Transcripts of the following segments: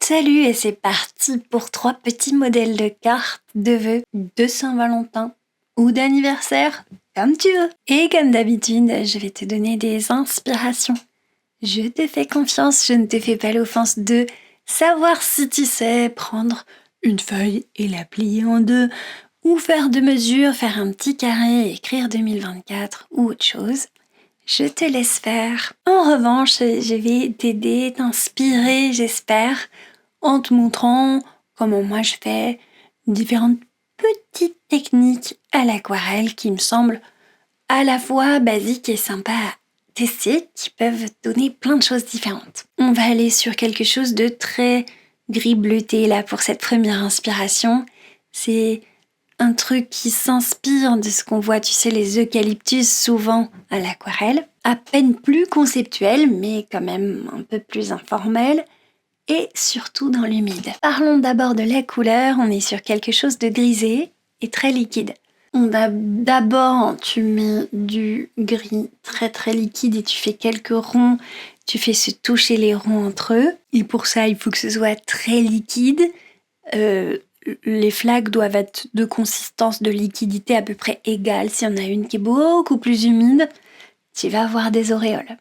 Salut et c'est parti pour 3 petits modèles de cartes de vœux de Saint-Valentin ou d'anniversaire, comme tu veux. Et comme d'habitude, je vais te donner des inspirations. Je te fais confiance, je ne te fais pas l'offense de savoir si tu sais prendre une feuille et la plier en deux, ou faire deux mesures, faire un petit carré, écrire 2024 ou autre chose. Je te laisse faire. En revanche, je vais t'aider, t'inspirer, j'espère, en te montrant comment moi je fais différentes petites techniques à l'aquarelle qui me semblent à la fois basiques et sympas à tester, qui peuvent donner plein de choses différentes. On va aller sur quelque chose de très gris bleuté là pour cette première inspiration. C'est un truc qui s'inspire de ce qu'on voit, tu sais, les eucalyptus souvent à l'aquarelle. À peine plus conceptuel, mais quand même un peu plus informel. Et surtout dans l'humide. Parlons d'abord de la couleur, on est sur quelque chose de grisé et très liquide. Tu mets du gris très très liquide et tu fais quelques ronds, tu fais se toucher les ronds entre eux. Et pour ça, il faut que ce soit très liquide. Les flaques doivent être de consistance de liquidité à peu près égale. S'il y en a une qui est beaucoup plus humide, tu vas avoir des auréoles.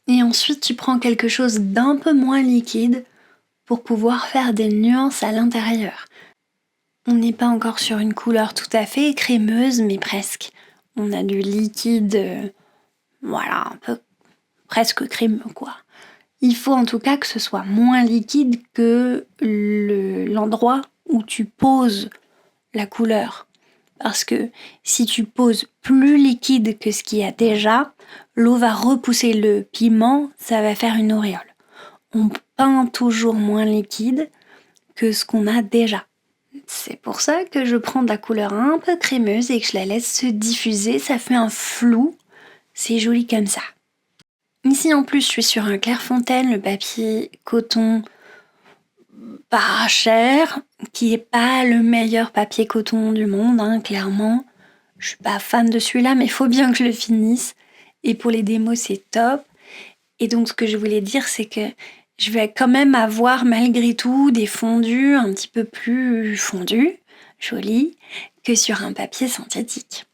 Et ensuite, tu prends quelque chose d'un peu moins liquide pour pouvoir faire des nuances à l'intérieur. On n'est pas encore sur une couleur tout à fait crémeuse, mais presque. On a du liquide, un peu presque crémeux, quoi. Il faut en tout cas que ce soit moins liquide que l'endroit où tu poses la couleur. Parce que si tu poses plus liquide que ce qu'il y a déjà, l'eau va repousser le pigment, ça va faire une auréole. On peint toujours moins liquide que ce qu'on a déjà. C'est pour ça que je prends de la couleur un peu crémeuse et que je la laisse se diffuser, ça fait un flou, c'est joli comme ça. Ici en plus je suis sur un Clairefontaine, le papier coton pas cher, qui est pas le meilleur papier coton du monde, clairement. Je suis pas fan de celui-là, mais il faut bien que je le finisse. Et pour les démos, c'est top. Et donc, ce que je voulais dire, c'est que je vais quand même avoir, malgré tout, des fondus un petit peu plus fondus, jolis, que sur un papier synthétique.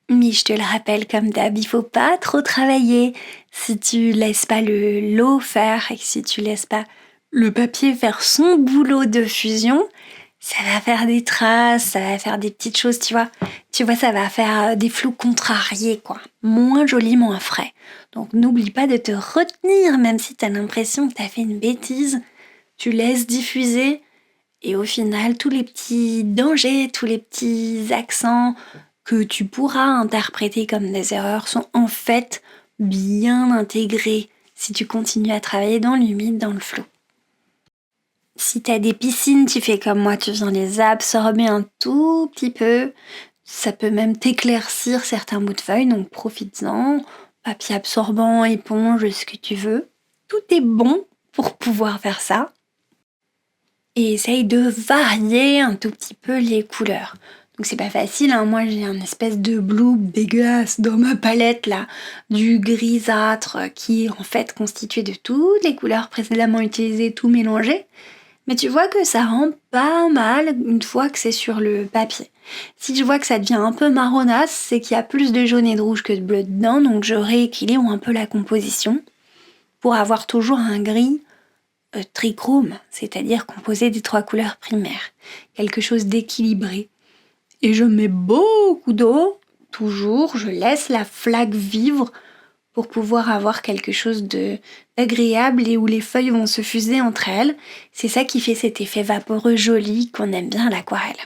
Mais je te le rappelle, comme d'hab, il faut pas trop travailler. Si tu laisses pas l'eau faire et si tu laisses pas le papier faire son boulot de fusion, ça va faire des traces, ça va faire des petites choses, tu vois. Tu vois, ça va faire des flous contrariés, quoi. Moins joli, moins frais. Donc n'oublie pas de te retenir, même si tu as l'impression que tu as fait une bêtise. Tu laisses diffuser et au final, tous les petits dangers, tous les petits accents que tu pourras interpréter comme des erreurs sont en fait bien intégrés si tu continues à travailler dans l'humide, dans le flou. Si t'as des piscines, tu fais comme moi, tu viens les absorber un tout petit peu. Ça peut même t'éclaircir certains bouts de feuilles, donc profites-en. Papier absorbant, éponge, ce que tu veux. Tout est bon pour pouvoir faire ça. Et essaye de varier un tout petit peu les couleurs. Donc c'est pas facile, moi j'ai un espèce de blue dégueulasse dans ma palette là, du grisâtre qui est en fait constitué de toutes les couleurs précédemment utilisées, tout mélangé. Mais tu vois que ça rend pas mal une fois que c'est sur le papier. Si je vois que ça devient un peu marronasse, c'est qu'il y a plus de jaune et de rouge que de bleu dedans, donc je rééquilibre un peu la composition pour avoir toujours un gris trichrome, c'est-à-dire composé des 3 couleurs primaires. Quelque chose d'équilibré. Et je mets beaucoup d'eau, toujours, je laisse la flaque vivre pour pouvoir avoir quelque chose d'agréable et où les feuilles vont se fuser entre elles. C'est ça qui fait cet effet vaporeux joli qu'on aime bien à l'aquarelle.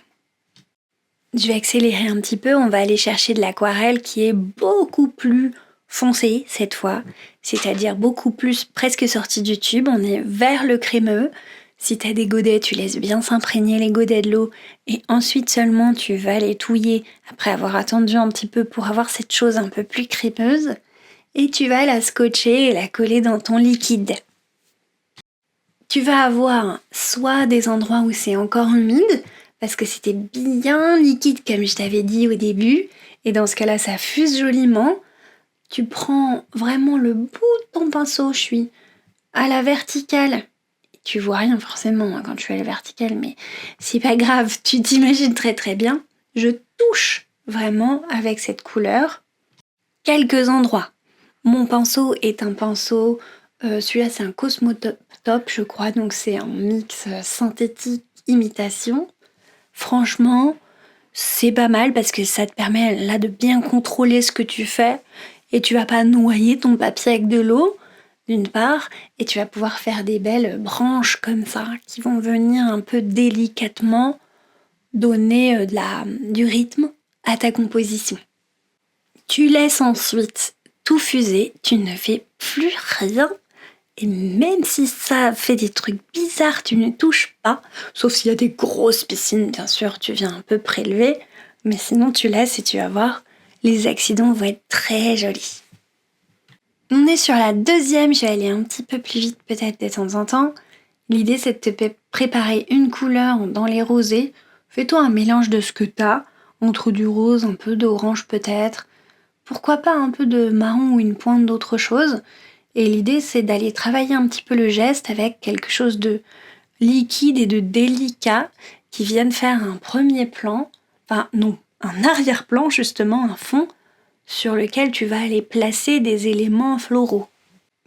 Je vais accélérer un petit peu, on va aller chercher de l'aquarelle qui est beaucoup plus foncée cette fois, c'est-à-dire beaucoup plus presque sortie du tube, on est vers le crémeux. Si tu as des godets, tu laisses bien s'imprégner les godets de l'eau et ensuite seulement tu vas les touiller après avoir attendu un petit peu pour avoir cette chose un peu plus crémeuse. Et tu vas la scotcher et la coller dans ton liquide. Tu vas avoir soit des endroits où c'est encore humide, parce que c'était bien liquide comme je t'avais dit au début, et dans ce cas-là ça fuse joliment. Tu prends vraiment le bout de ton pinceau, je suis à la verticale, Tu vois rien forcément quand tu es à la verticale, mais c'est pas grave, tu t'imagines très très bien. Je touche vraiment avec cette couleur quelques endroits. Mon pinceau est un pinceau, celui-là c'est un Cosmotop, je crois, donc c'est un mix synthétique imitation. Franchement, c'est pas mal parce que ça te permet là de bien contrôler ce que tu fais et tu vas pas noyer ton papier avec de l'eau, d'une part, et tu vas pouvoir faire des belles branches comme ça qui vont venir un peu délicatement donner du rythme à ta composition. Tu laisses ensuite tout fuser, tu ne fais plus rien. Et même si ça fait des trucs bizarres, tu ne touches pas. Sauf s'il y a des grosses piscines, bien sûr, tu viens un peu prélever. Mais sinon, tu laisses et tu vas voir, les accidents vont être très jolis. On est sur la deuxième, je vais aller un petit peu plus vite peut-être de temps en temps. L'idée, c'est de te préparer une couleur dans les rosés. Fais-toi un mélange de ce que t'as, entre du rose, un peu d'orange peut-être. Pourquoi pas un peu de marron ou une pointe d'autre chose. Et l'idée, c'est d'aller travailler un petit peu le geste avec quelque chose de liquide et de délicat qui vienne faire un premier plan, enfin non, un arrière-plan justement, un fond sur lequel tu vas aller placer des éléments floraux.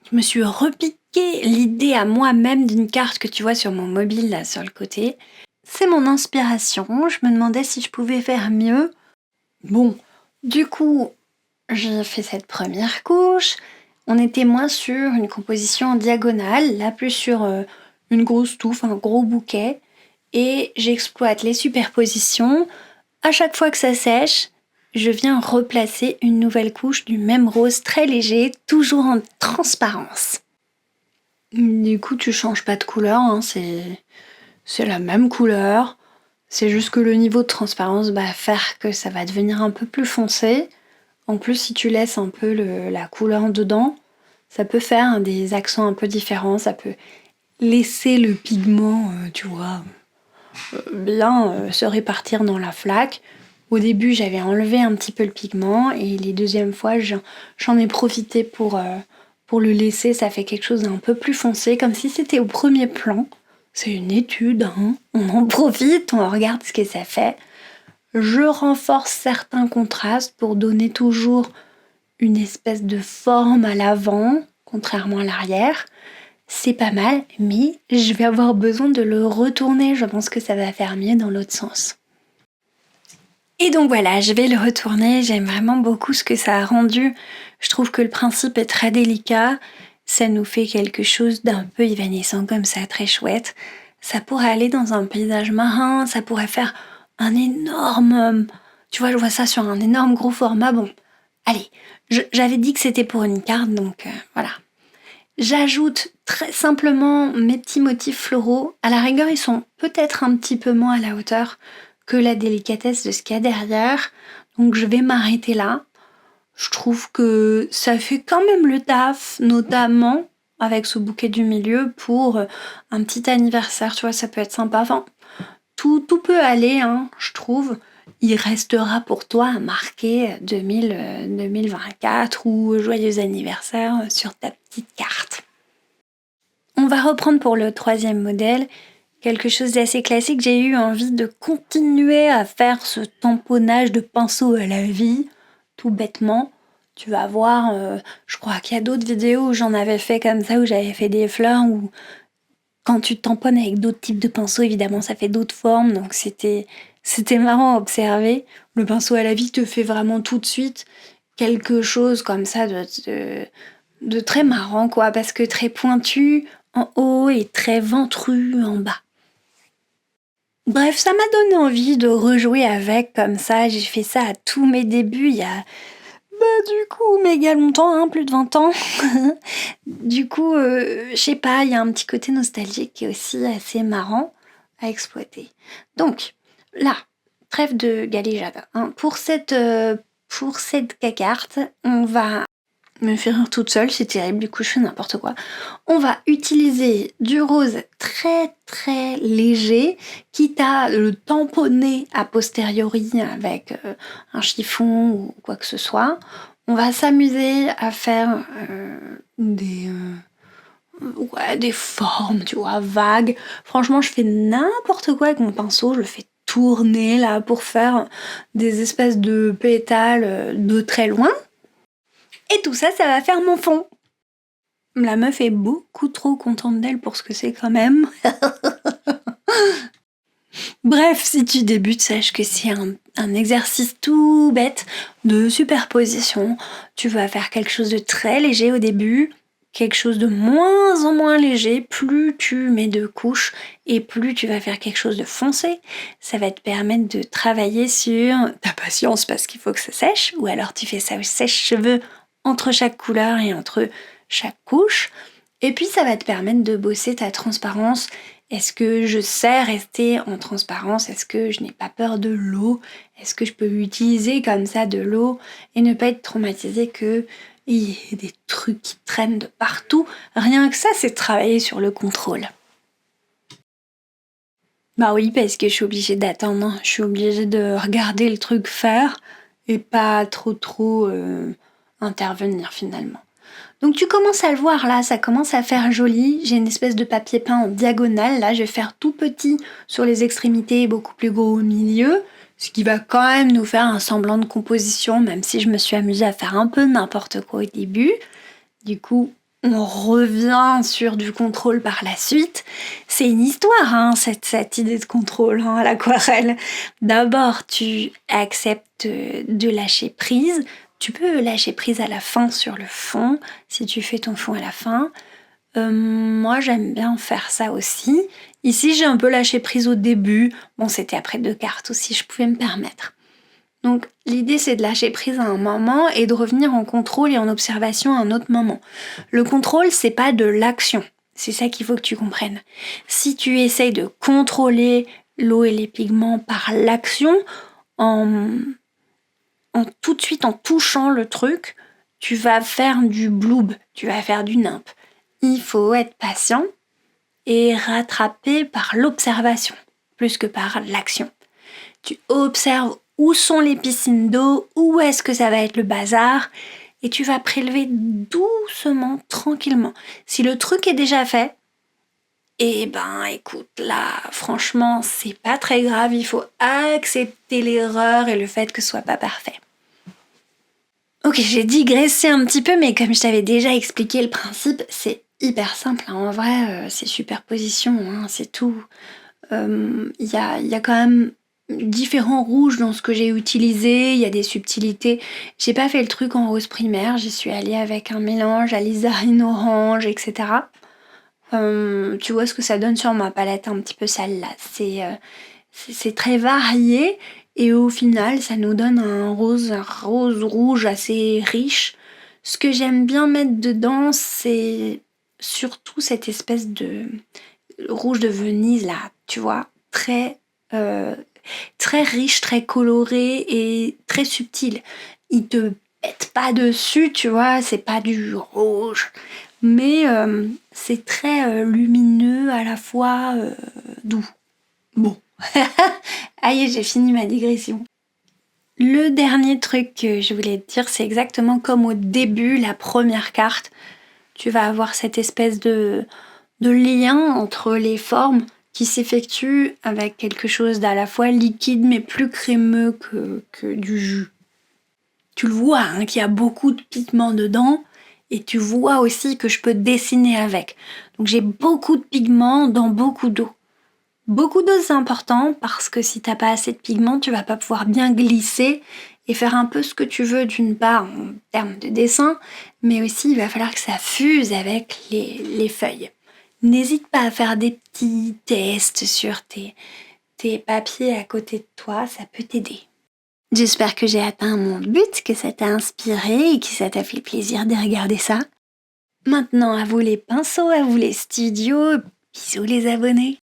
Je me suis repiqué l'idée à moi-même d'une carte que tu vois sur mon mobile là sur le côté. C'est mon inspiration, je me demandais si je pouvais faire mieux. Bon, du coup, j'ai fait cette première couche. On était moins sur une composition en diagonale, là plus sur une grosse touffe, un gros bouquet. Et j'exploite les superpositions. À chaque fois que ça sèche, je viens replacer une nouvelle couche du même rose très léger, toujours en transparence. Du coup, tu changes pas de couleur, hein, c'est la même couleur. C'est juste que le niveau de transparence va faire que ça va devenir un peu plus foncé. En plus, si tu laisses un peu la couleur dedans, ça peut faire des accents un peu différents, ça peut laisser le pigment, tu vois, bien se répartir dans la flaque. Au début, j'avais enlevé un petit peu le pigment et les deuxièmes fois, j'en ai profité pour le laisser. Ça fait quelque chose d'un peu plus foncé, comme si c'était au premier plan. C'est une étude, hein. On en profite, on regarde ce que ça fait. Je renforce certains contrastes pour donner toujours une espèce de forme à l'avant, contrairement à l'arrière. C'est pas mal, mais je vais avoir besoin de le retourner. Je pense que ça va faire mieux dans l'autre sens. Et donc voilà, je vais le retourner. J'aime vraiment beaucoup ce que ça a rendu. Je trouve que le principe est très délicat. Ça nous fait quelque chose d'un peu évanescent comme ça, très chouette. Ça pourrait aller dans un paysage marin, ça pourrait faire un énorme... Tu vois, je vois ça sur un énorme gros format. Bon, allez, j'avais dit que c'était pour une carte, donc voilà. J'ajoute très simplement mes petits motifs floraux. À la rigueur, ils sont peut-être un petit peu moins à la hauteur que la délicatesse de ce qu'il y a derrière. Donc je vais m'arrêter là. Je trouve que ça fait quand même le taf, notamment avec ce bouquet du milieu pour un petit anniversaire. Tu vois, ça peut être sympa. Enfin, tout peut aller, hein, je trouve. Il restera pour toi à marquer 2024 ou joyeux anniversaire sur ta petite carte. On va reprendre pour le troisième modèle quelque chose d'assez classique. J'ai eu envie de continuer à faire ce tamponnage de pinceau à la vie, tout bêtement. Tu vas voir, je crois qu'il y a d'autres vidéos où j'en avais fait comme ça, où j'avais fait des fleurs, où quand tu tamponnes avec d'autres types de pinceaux, évidemment, ça fait d'autres formes, donc c'était marrant à observer. Le pinceau à la vie te fait vraiment tout de suite quelque chose comme ça de très marrant, quoi, parce que très pointu en haut et très ventru en bas. Bref, ça m'a donné envie de rejouer avec comme ça. J'ai fait ça à tous mes débuts il y a du coup méga longtemps, hein, plus de 20 ans. Du coup, je sais pas, il y a un petit côté nostalgique qui est aussi assez marrant à exploiter. Donc, là, trêve de galéjade. Hein. Pour cette carte, on va me faire rire toute seule, c'est terrible, du coup je fais n'importe quoi. On va utiliser du rose très très léger, quitte à le tamponner a posteriori avec un chiffon ou quoi que ce soit. On va s'amuser à faire Ouais, des formes, tu vois, vagues. Franchement, je fais n'importe quoi avec mon pinceau, je le fais tourner là pour faire des espèces de pétales de très loin. Et tout ça, ça va faire mon fond. La meuf est beaucoup trop contente d'elle pour ce que c'est quand même. Bref, si tu débutes, sache que c'est un exercice tout bête de superposition. Tu vas faire quelque chose de très léger au début, quelque chose de moins en moins léger, plus tu mets de couches et plus tu vas faire quelque chose de foncé. Ça va te permettre de travailler sur ta patience parce qu'il faut que ça sèche, ou alors tu fais ça au sèche-cheveux entre chaque couleur et entre chaque couche. Et puis ça va te permettre de bosser ta transparence. Est-ce que je sais rester en transparence? Est-ce que je n'ai pas peur de l'eau? Est-ce que je peux utiliser comme ça de l'eau et ne pas être traumatisée qu'il y ait des trucs qui traînent de partout? Rien que ça, c'est travailler sur le contrôle. Bah oui, parce que je suis obligée d'attendre. Je suis obligée de regarder le truc faire et pas trop intervenir finalement. Donc tu commences à le voir là, ça commence à faire joli. J'ai une espèce de papier peint en diagonale. Là, je vais faire tout petit sur les extrémités et beaucoup plus gros au milieu. Ce qui va quand même nous faire un semblant de composition, même si je me suis amusée à faire un peu n'importe quoi au début. Du coup, on revient sur du contrôle par la suite. C'est une histoire, hein, cette idée de contrôle à l'aquarelle. D'abord, tu acceptes de lâcher prise. Tu peux lâcher prise à la fin sur le fond, si tu fais ton fond à la fin. Moi, j'aime bien faire ça aussi. Ici, j'ai un peu lâché prise au début. Bon, c'était après 2 cartes aussi, je pouvais me permettre. Donc, l'idée, c'est de lâcher prise à un moment et de revenir en contrôle et en observation à un autre moment. Le contrôle, c'est pas de l'action. C'est ça qu'il faut que tu comprennes. Si tu essayes de contrôler l'eau et les pigments par l'action, tout de suite en touchant le truc, tu vas faire du bloob, tu vas faire du nimp. Il faut être patient et rattraper par l'observation, plus que par l'action. Tu observes où sont les piscines d'eau, où est-ce que ça va être le bazar, et tu vas prélever doucement, tranquillement. Si le truc est déjà fait, eh ben écoute, là, franchement, c'est pas très grave, il faut accepter l'erreur et le fait que ce soit pas parfait. Ok, j'ai digressé un petit peu, mais comme je t'avais déjà expliqué le principe, c'est hyper simple. Hein. En vrai, c'est superposition, hein, c'est tout. Y a quand même différents rouges dans ce que j'ai utilisé, il y a des subtilités. J'ai pas fait le truc en rose primaire, j'y suis allée avec un mélange alizarine orange, etc. Tu vois ce que ça donne sur ma palette un petit peu sale là. C'est très varié et au final ça nous donne un rose rouge assez riche. Ce que j'aime bien mettre dedans, c'est surtout cette espèce de rouge de Venise là, tu vois, très riche, très coloré et très subtil. Il te pète pas dessus, tu vois, c'est pas du rouge, mais c'est très lumineux à la fois doux. Bon, aïe, j'ai fini ma digression. Le dernier truc que je voulais te dire, c'est exactement comme au début, la première carte. Tu vas avoir cette espèce de lien entre les formes qui s'effectue avec quelque chose d'à la fois liquide mais plus crémeux que du jus. Tu le vois, hein, qu'il y a beaucoup de pigments dedans et tu vois aussi que je peux dessiner avec. Donc j'ai beaucoup de pigments dans beaucoup d'eau. Beaucoup d'eau, c'est important parce que si t'as pas assez de pigments, tu vas pas pouvoir bien glisser et faire un peu ce que tu veux d'une part en termes de dessin, mais aussi il va falloir que ça fuse avec les feuilles. N'hésite pas à faire des petits tests sur tes papiers à côté de toi, ça peut t'aider. J'espère que j'ai atteint mon but, que ça t'a inspiré et que ça t'a fait plaisir de regarder ça. Maintenant, à vous les pinceaux, à vous les studios, bisous les abonnés.